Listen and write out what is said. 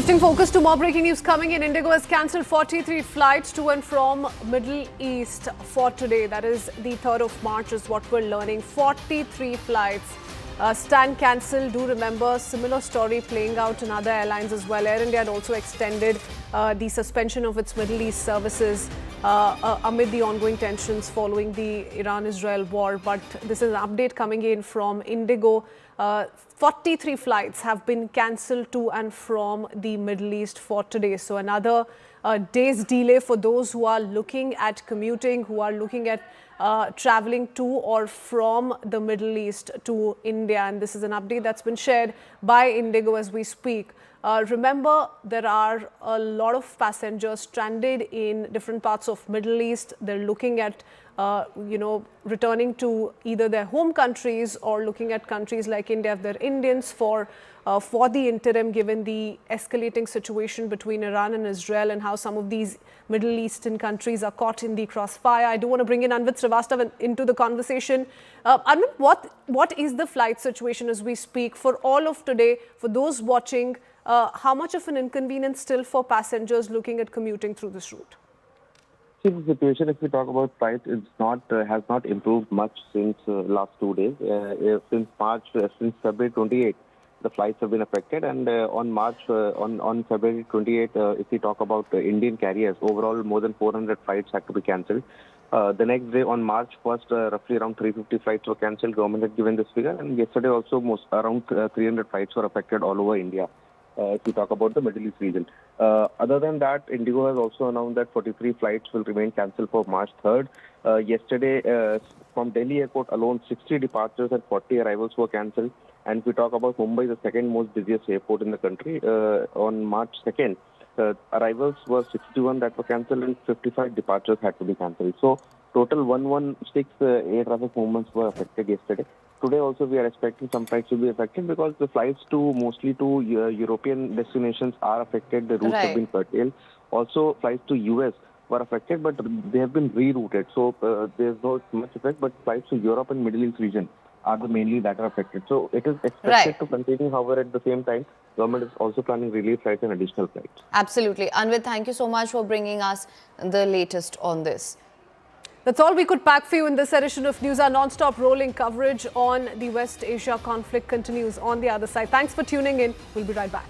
Shifting focus to more breaking news coming in. Indigo has cancelled 43 flights to and from Middle East for today. That is the 3rd of March is what we're learning. 43 flights stand cancelled. Do remember similar story playing out in other airlines as well. Air India had also extended the suspension of its Middle East services amid the ongoing tensions following the Iran-Israel war. But this is an update coming in from Indigo. 43 flights have been cancelled to and from the Middle East for today. So another day's delay for those who are looking at commuting, who are looking at traveling to or from the Middle East to India. And this is an update that's been shared by Indigo as we speak. Remember, there are a lot of passengers stranded in different parts of Middle East. They're looking at returning to either their home countries or looking at countries like India if they're Indians for the interim, given the escalating situation between Iran and Israel and how some of these Middle Eastern countries are caught in the crossfire. I do want to bring in Anvit Srivastav into the conversation. Anvit, what is the flight situation as we speak for all of today? For those watching, how much of an inconvenience still for passengers looking at commuting through this route? See, the situation, if we talk about flights, has not improved much since last 2 days. Since February 28, the flights have been affected, and on February 28, if we talk about Indian carriers, overall more than 400 flights had to be cancelled. The next day, on March 1st, roughly around 350 flights were cancelled. Government had given this figure, and yesterday also around 300 flights were affected all over India. If we talk about the Middle East region. Other than that, Indigo has also announced that 43 flights will remain cancelled for March 3rd. Yesterday, from Delhi airport alone, 60 departures and 40 arrivals were cancelled. And if we talk about Mumbai, the second most busiest airport in the country, on March 2nd, arrivals were 61 that were cancelled and 55 departures had to be cancelled. So, total 116 air traffic movements were affected yesterday. Today also we are expecting some flights to be affected because the flights mostly to European destinations are affected. The routes have been curtailed. Also flights to US were affected, but they have been rerouted. So there's not much effect, but flights to Europe and Middle East region are the mainly that are affected. So it is expected to continue. However, at the same time, government is also planning relief flights and additional flights. Absolutely. Anvit, thank you so much for bringing us the latest on this. That's all we could pack for you in this edition of News. Our non-stop rolling coverage on the West Asia conflict continues on the other side. Thanks for tuning in. We'll be right back.